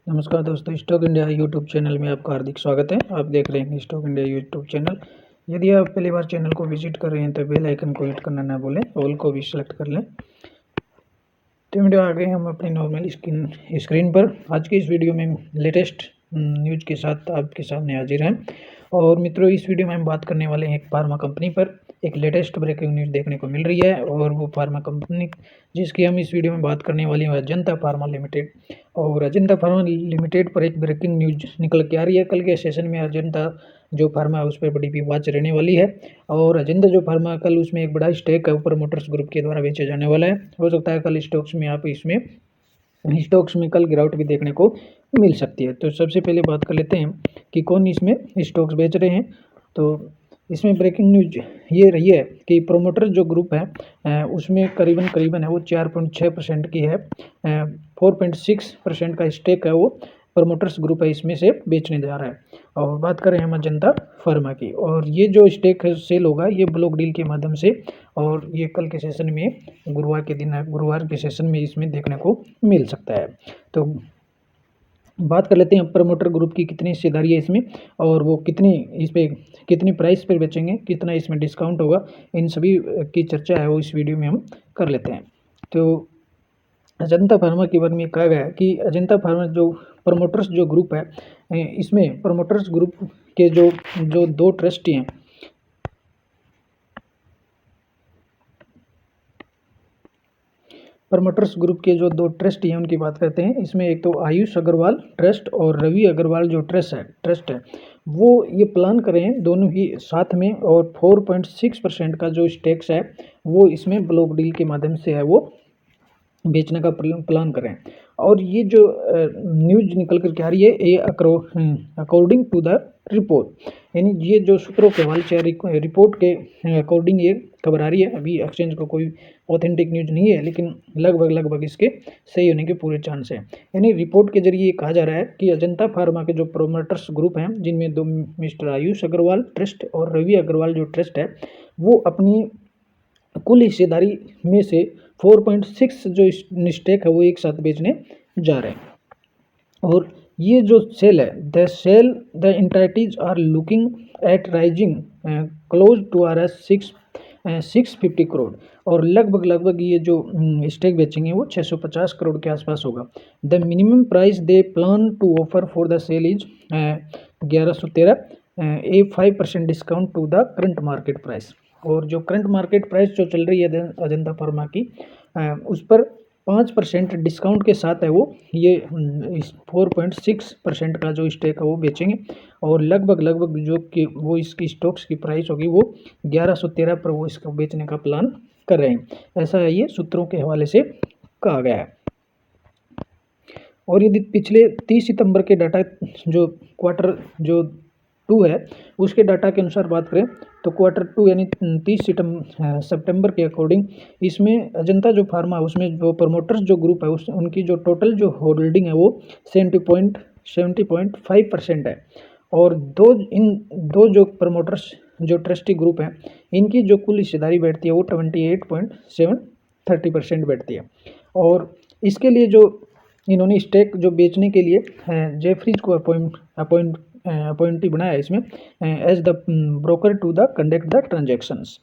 नमस्कार दोस्तों, stock India YouTube channel में आपका हार्दिक स्वागत है। आप देख रहे हैं स्टॉक इंडिया यूट्यूब चैनल। यदि आप पहली बार चैनल को विजिट कर रहे हैं तो बेल आइकन को हिट करना ना भूलें, ऑल को भी सिलेक्ट कर लें। तो वीडियो आ गए हम अपनी नॉर्मल स्क्रीन पर। आज की इस वीडियो में लेटेस्ट न्यूज़ के साथ आपके सामने हाजिर हैं। और मित्रों, इस वीडियो में हम बात करने वाले हैं एक फार्मा कंपनी पर। एक लेटेस्ट ब्रेकिंग न्यूज़ देखने को मिल रही है और वो फार्मा कंपनी जिसकी हम इस वीडियो में बात करने वाली है अजंता फार्मा लिमिटेड। और अजंता फार्मा लिमिटेड पर एक ब्रेकिंग न्यूज़ निकल के आ रही है। कल के सेशन में अजंता जो फार्मा है उस पर बड़ी विवाद रहने वाली है। और अजंता जो फार्मा कल उसमें एक बड़ा स्टेक है प्रमोटर्स ग्रुप के द्वारा बेचे जाने वाला है। हो सकता है कल स्टॉक्स में कल गिरावट भी देखने को मिल सकती है। तो सबसे पहले बात कर लेते हैं कि कौन इसमें स्टॉक्स बेच रहे हैं। तो इसमें ब्रेकिंग न्यूज ये रही है कि प्रोमोटर जो ग्रुप है उसमें करीबन है वो 4.6% की है। 4.6% का स्टेक है वो प्रोमोटर्स ग्रुप है इसमें से बेचने जा रहा है। और बात करें हम अजंता फार्मा की, और ये जो स्टेक है सेल होगा ये ब्लॉक डील के माध्यम से, और ये कल के सेशन में गुरुवार के सेशन में इसमें देखने को मिल सकता है। तो बात कर लेते हैं प्रमोटर ग्रुप की कितनी हिस्सेदारी है इसमें, और वो कितनी प्राइस पर बेचेंगे, कितना इसमें डिस्काउंट होगा, इन सभी की चर्चा है वो इस वीडियो में हम कर लेते हैं। तो अजंता फार्मा के बारे में कहा गया है कि अजंता फार्मा जो प्रमोटर्स जो ग्रुप है इसमें प्रमोटर्स ग्रुप के जो जो दो ट्रस्टी हैं, प्रमोटर्स ग्रुप के जो दो ट्रस्ट हैं उनकी बात करते हैं। इसमें एक तो आयुष अग्रवाल ट्रस्ट और रवि अग्रवाल जो ट्रस्ट है वो ये प्लान कर रहे हैं दोनों ही साथ में, और 4.6% का जो स्टेक्स है वो इसमें ब्लॉक डील के माध्यम से है वो बेचने का प्लान कर रहे हैं। और ये जो न्यूज निकल कर के आ रही है ये अकॉर्डिंग टू द रिपोर्ट, यानी ये जो सूत्रों के हवाले से रिपोर्ट के अकॉर्डिंग ये खबर आ रही है। अभी एक्सचेंज को कोई ऑथेंटिक न्यूज नहीं है, लेकिन लगभग इसके सही होने के पूरे चांस है। यानी रिपोर्ट के जरिए ये कहा जा रहा है कि अजंता फार्मा के जो प्रोमोटर्स ग्रुप हैं, जिनमें दो मिस्टर आयुष अग्रवाल ट्रस्ट और रवि अग्रवाल जो ट्रस्ट है, वो अपनी कुल हिस्सेदारी में से 4.6 जो स्टेक है वो एक साथ बेचने जा रहे हैं। और ये जो सेल है the entities are looking at raising close to R 650 crore, और लगभग ये जो स्टेक बेचेंगे वो 650 करोड़ के आसपास होगा। The minimum price they plan to offer for the sale is 1113, a 5% discount to the current market price. और जो करंट मार्केट प्राइस जो चल रही है अजंता फार्मा की उस पर 5% डिस्काउंट के साथ है वो ये 4.6% का जो स्टेक है वो बेचेंगे। और लगभग जो कि वो इसकी स्टॉक्स की प्राइस होगी वो 1113 पर वो इसको बेचने का प्लान कर रहे हैं। ऐसा है ये सूत्रों के हवाले से कहा गया है। और यदि पिछले 30 सितंबर के डाटा जो क्वार्टर जो 2 है उसके डाटा के अनुसार बात करें तो क्वार्टर 2 यानी 30 सितंबर के अकॉर्डिंग इसमें अजंता जो फार्मा उसमें जो प्रमोटर्स जो ग्रुप है उनकी जो टोटल जो होल्डिंग है वो 70.5% है। और इन दो जो प्रमोटर्स जो ट्रस्टी ग्रुप हैं इनकी जो कुल हिस्सेदारी बैठती है वो 28.730% बैठती है। और इसके लिए जो इन्होंने स्टेक जो बेचने के लिए जेफरीज को अपॉइंटी बनाया है इसमें as the broker to the conduct the transactions.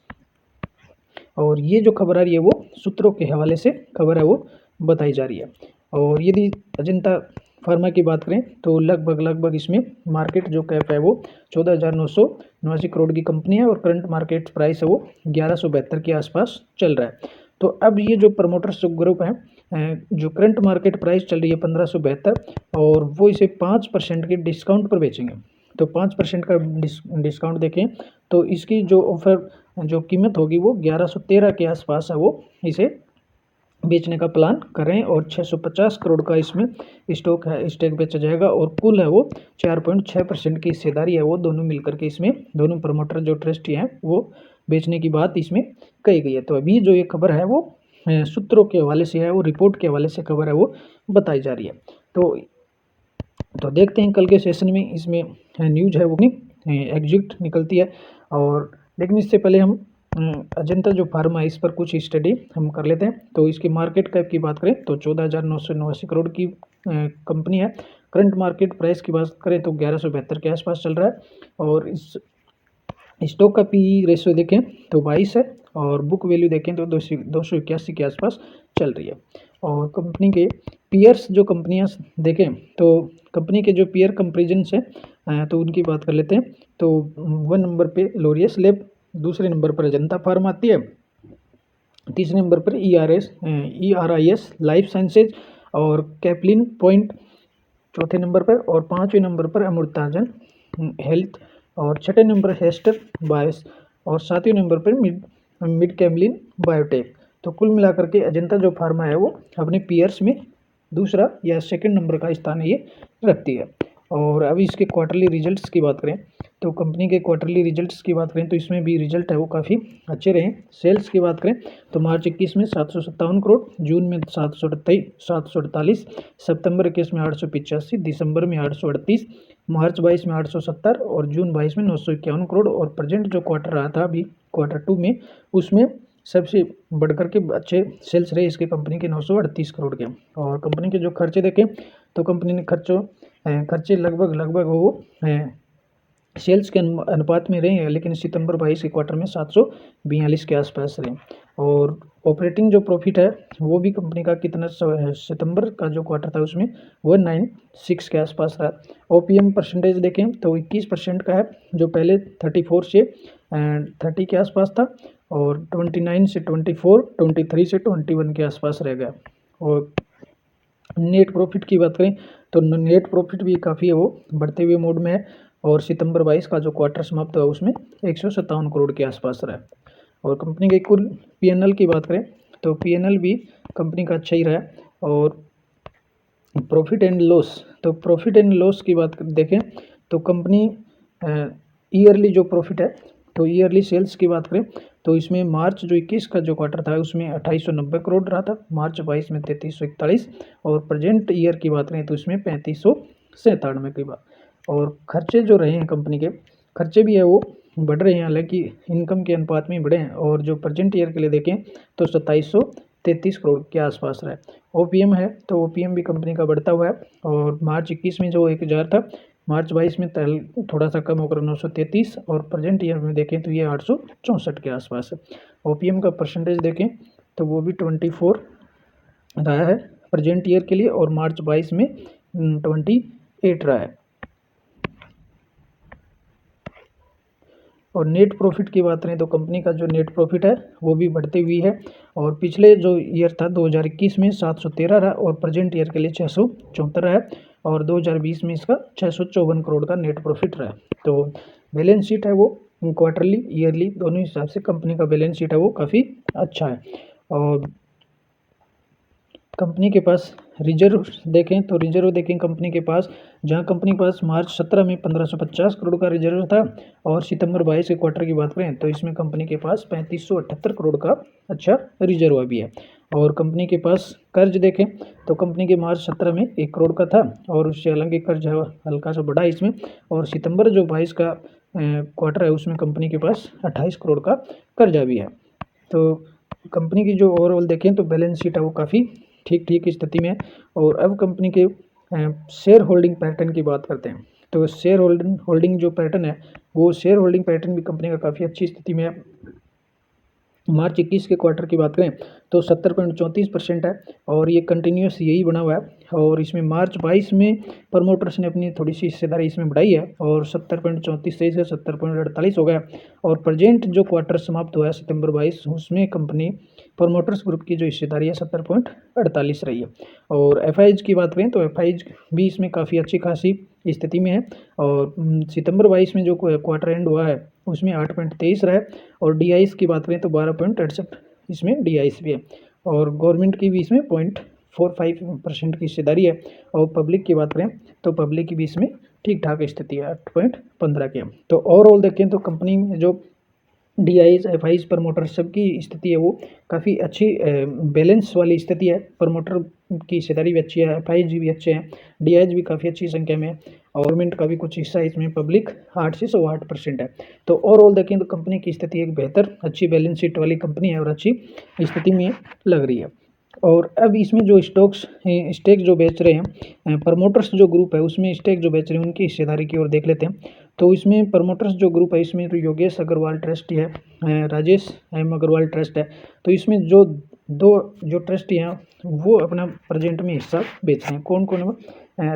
और ये जो खबर आ रही है वो सूत्रों के हवाले से खबर है वो बताई जा रही है। और यदि अजंता फार्मा की बात करें तो लगभग इसमें मार्केट जो कैप है वो 14,989 करोड़ की कंपनी है, और करंट मार्केट प्राइस है वो 1172 के आसपास चल रहा है। तो अब ये जो प्रमोटर्स ग्रुप है जो करंट मार्केट प्राइस चल रही है 1572, और वो इसे 5% के डिस्काउंट पर बेचेंगे। तो 5% का डिस्काउंट देखें तो इसकी जो ऑफर जो कीमत होगी वो 1113 के आसपास है वो इसे बेचने का प्लान कर रहे हैं। और 650 करोड़ का इसमें स्टेक बेचा जाएगा, और कुल है वो 4.6% की हिस्सेदारी है वो दोनों मिलकर के इसमें दोनों प्रमोटर जो ट्रस्टी हैं वो बेचने की बात इसमें कही गई है। तो अभी जो ये खबर है वो सूत्रों के हवाले से है, वो रिपोर्ट के हवाले से खबर है वो बताई जा रही है। तो देखते हैं कल के सेशन में इसमें न्यूज है वो एग्जिट निकलती है। और लेकिन इससे पहले हम अजंता जो फार्मा है इस पर कुछ स्टडी हम कर लेते हैं। तो इसकी मार्केट कैप की बात करें तो 14,989 करोड़ की कंपनी है। करंट मार्केट प्राइस की बात करें तो 1172 के आसपास चल रहा है, और इस स्टॉक का पी रेशियो देखें तो 22 है, और बुक वैल्यू देखें तो 281 के आसपास चल रही है। और कंपनी के पीयर्स जो कंपनियां देखें तो कंपनी के जो पीयर कंपेरिजन है तो उनकी बात कर लेते हैं। तो 1 नंबर पे लोरियस लैब, दूसरे नंबर पर अजंता फार्मा आती है, तीसरे नंबर पर ERIS लाइफ साइंसेज और कैप्लिन पॉइंट चौथे नंबर पर, और पाँचवें नंबर पर अमृतांजन हेल्थ, और छठे नंबर हेस्टर बायोस, और सातवें नंबर पर मिड कैमलिन बायोटेक। तो कुल मिलाकर के अजंता जो फार्मा है वो अपने पीयर्स में दूसरा या सेकंड नंबर का स्थान ये रखती है। और अभी इसके क्वार्टरली रिजल्ट्स की बात करें तो कंपनी के क्वार्टरली रिजल्ट्स की बात करें तो इसमें भी रिजल्ट है वो काफ़ी अच्छे रहे। सेल्स की बात करें तो मार्च 21 में 757 करोड़, जून में 748, सितंबर 21 में 885, दिसंबर में 838, मार्च 22 में 870 और जून 22 में 951 करोड़। और प्रेजेंट जो क्वार्टर रहा था अभी क्वार्टर 2 में, उसमें सबसे बढ़कर के अच्छे सेल्स रहे इसके कंपनी के 938 करोड़ के। और कंपनी के जो खर्चे देखें तो कंपनी ने खर्चे लगभग वो सेल्स के अनुपात में रहे हैं, लेकिन सितंबर 22 के क्वार्टर में 742 के आसपास रहे। और ऑपरेटिंग जो प्रॉफिट है वो भी कंपनी का कितना सितंबर का जो क्वार्टर था उसमें 196 के आसपास रहा। OPM परसेंटेज देखें तो 21% का है, जो पहले 34 से 30 के आसपास था, और 29 से 24, 23 से 21 के आसपास रह गया। और नेट प्रॉफिट की बात करें तो नेट प्रॉफिट भी काफ़ी है वो बढ़ते हुए मोड में है, और सितंबर 22 का जो क्वार्टर समाप्त हुआ उसमें 157 करोड़ के आसपास रहा। और कंपनी के कुल P&L की बात करें तो P&L भी कंपनी का अच्छा ही रहा। और प्रॉफिट एंड लॉस की बात देखें तो कंपनी ईयरली जो प्रॉफिट है तो ईयरली सेल्स की बात करें तो इसमें मार्च जो 21 का जो क्वार्टर था उसमें 2890 करोड़ रहा था, मार्च 22 में 3341, और प्रेजेंट ईयर की बात करें तो इसमें 3597 की बात। और खर्चे जो रहे हैं कंपनी के खर्चे भी है वो बढ़ रहे हैं, हालांकि इनकम के अनुपात में बढ़े हैं। और जो प्रेजेंट ईयर के लिए देखें तो 2733 करोड़ के आसपास रहा है। OPM है तो OPM भी कंपनी का बढ़ता हुआ है, और मार्च 21 में जो 1000 था, मार्च 22 में थोड़ा सा कम होकर 933, और प्रेजेंट ईयर में देखें तो ये 864 के आसपास है। OPM का परसेंटेज देखें तो वो भी 24 रहा है प्रेजेंट ईयर के लिए, और मार्च 22 में 28 रहा है। और नेट प्रॉफिट की बात करें तो कंपनी का जो नेट प्रॉफिट है वो भी बढ़ती हुई है, और पिछले जो ईयर था 2021 में 713 रहा, और प्रेजेंट ईयर के लिए 674 रहा है, और 2020 में इसका 654 करोड़ का नेट प्रॉफिट रहा। तो बैलेंस शीट है वो क्वार्टरली ईयरली दोनों हिसाब से कंपनी का बैलेंस शीट है वो काफ़ी अच्छा है। और कंपनी के पास रिजर्व देखें कंपनी के पास, जहां कंपनी के पास मार्च 17 में 1550 करोड़ का रिजर्व था, और सितंबर 22 के क्वार्टर की बात करें तो इसमें कंपनी के पास 3578 करोड़ का अच्छा रिजर्व भी है। और कंपनी के पास कर्ज देखें तो कंपनी के मार्च 17 में 1 करोड़ का था, और उससे हालांकि कर्ज हल्का सा बढ़ा इसमें, और सितंबर जो 22 का क्वार्टर है उसमें कंपनी के पास 28 करोड़ का कर्जा भी है। तो कंपनी की जो ओवरऑल देखें तो बैलेंस शीट है वो काफ़ी ठीक स्थिति में है। और अब कंपनी के शेयर होल्डिंग पैटर्न की बात करते हैं। तो शेयर होल्डिंग जो पैटर्न है वो शेयर होल्डिंग पैटर्न भी कंपनी का काफ़ी अच्छी स्थिति में है। मार्च 21 के क्वार्टर की बात करें तो 70.34% है, और ये कंटिन्यूस यही बना हुआ है। और इसमें मार्च 22 में प्रमोटर्स ने अपनी थोड़ी सी हिस्सेदारी इसमें बढ़ाई है, और 70.34 से 70.48 हो गया। और प्रेजेंट जो क्वार्टर समाप्त हुआ है सितंबर 22 उसमें कंपनी प्रमोटर्स ग्रुप की जो हिस्सेदारी है 70.48 रही है। और FIs की बात करें तो FIs भी इसमें काफ़ी अच्छी खासी स्थिति में है, और सितंबर 22 में जो क्वार्टर एंड हुआ है उसमें 8.23 रहा है। और DIs की बात करें तो 12.68 इसमें DIs भी है, और गवर्नमेंट की भी इसमें 0.45% की हिस्सेदारी है। और पब्लिक की बात करें तो पब्लिक की भी इसमें ठीक ठाक स्थिति है 8.15 की। तो ओवरऑल देखें तो कंपनी में जो DIs FIs प्रमोटर सबकी स्थिति है वो काफ़ी अच्छी बैलेंस वाली स्थिति है। प्रमोटर की हिस्सेदारी भी अच्छी है, FIs भी अच्छे हैं, DIs भी काफ़ी अच्छी संख्या में है, और गवर्नमेंट का भी कुछ हिस्सा है इसमें, पब्लिक 8 से 8% है। तो ओवरऑल देखें तो कंपनी की स्थिति एक बेहतर अच्छी बैलेंस शीट वाली कंपनी है, और अच्छी स्थिति में लग रही है। और अब इसमें जो स्टेक जो बेच रहे हैं प्रमोटर्स जो ग्रुप है उसमें स्टेक जो बेच रहे हैं उनकी हिस्सेदारी की ओर देख लेते हैं। तो इसमें प्रमोटर्स जो ग्रुप है इसमें तो योगेश अग्रवाल ट्रस्ट है, राजेश एम अग्रवाल ट्रस्ट है। तो इसमें जो दो जो ट्रस्टी हैं वो अपना प्रेजेंट में हिस्सा बेच रहे हैं। कौन कौन है?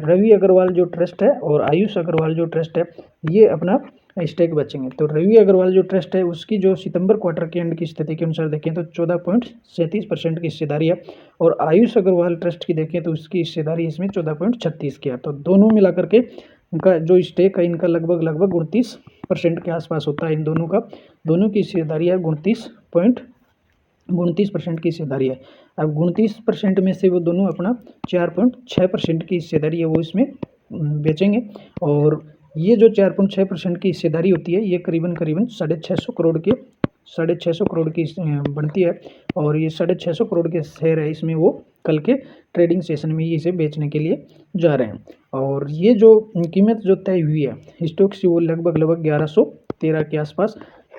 रवि अग्रवाल जो ट्रस्ट है और आयुष अग्रवाल जो ट्रस्ट है ये अपना स्टेक बचेंगे। तो रवि अग्रवाल जो ट्रस्ट है उसकी जो सितंबर क्वार्टर के एंड की स्थिति के अनुसार देखें तो 14.37% की हिस्सेदारी है और आयुष अग्रवाल ट्रस्ट की देखें तो उसकी हिस्सेदारी इसमें 14.36 की है। तो दोनों मिलाकर के इनका जो स्टेक है इनका लगभग 29% के आसपास होता है। इन दोनों का दोनों की हिस्सेदारी है 29% की हिस्सेदारी है। अब 29% में से वो दोनों अपना 4.6% की हिस्सेदारी है वो इसमें बेचेंगे और ये जो 4.6% की हिस्सेदारी होती है ये करीबन 650 करोड़ की बनती है और ये 650 करोड़ के शेयर है इसमें वो कल के ट्रेडिंग सेशन में इसे बेचने के लिए जा रहे हैं। और ये जो कीमत जो तय हुई है स्टॉक से वो लगभग 1113 के आसपास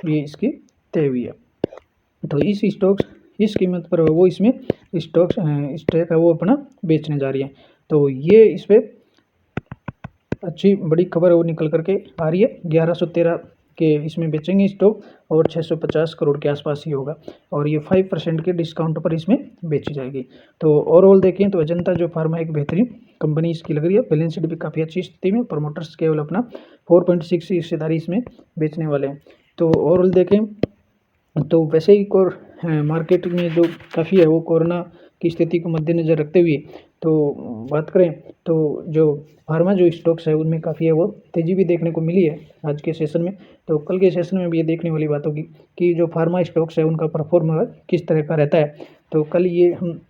ये इसकी तय हुई है। तो इस कीमत पर वो इसमें स्टेक है वो अपना बेचने जा रही है। तो ये इस पर अच्छी बड़ी खबर वो निकल करके आ रही है। 1113 के इसमें बेचेंगे स्टॉक और 650 करोड़ के आसपास ही होगा और ये 5% के डिस्काउंट पर इसमें बेची जाएगी। तो ओवरऑल देखें तो अजंता जो फार्मा एक बेहतरीन कंपनी इसकी लग रही है। बैलेंस शीट भी काफ़ी अच्छी स्थिति में, प्रमोटर्स केवल अपना 4.6 हिस्सेदारी इसमें बेचने वाले हैं। तो ओवरऑल देखें तो वैसे ही मार्केट में जो काफ़ी है वो कोरोना की स्थिति को मद्देनज़र रखते हुए तो बात करें तो जो फार्मा जो स्टॉक्स है उनमें काफ़ी है वो तेज़ी भी देखने को मिली है आज के सेशन में। तो कल के सेशन में भी ये देखने वाली बात होगी कि जो फार्मा स्टॉक्स है उनका परफॉर्मेंस किस तरह का रहता है। तो कल ये हम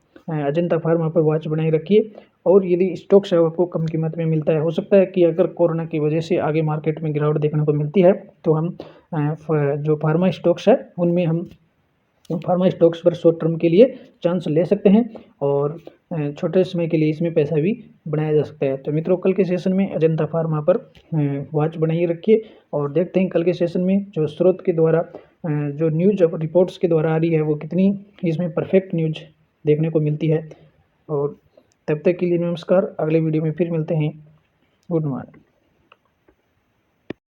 अजंता फार्मा पर वॉच बनाए रखिए और यदि स्टॉक्स है आपको कम कीमत में मिलता है, हो सकता है कि अगर कोरोना की वजह से आगे मार्केट में गिरावट देखने को मिलती है तो हम जो फार्मा स्टॉक्स है उनमें हम फार्मा स्टॉक्स पर शॉर्ट टर्म के लिए चांस ले सकते हैं और छोटे समय के लिए इसमें पैसा भी बनाया जा सकता है। तो मित्रों कल के सेशन में अजंता फार्मा पर वॉच बनाइए रखिए और देखते हैं कल के सेशन में जो स्रोत के द्वारा जो न्यूज रिपोर्ट्स के द्वारा आ रही है वो कितनी इसमें परफेक्ट न्यूज देखने को मिलती है। और तब तक के लिए नमस्कार, अगले वीडियो में फिर मिलते हैं। Good morning.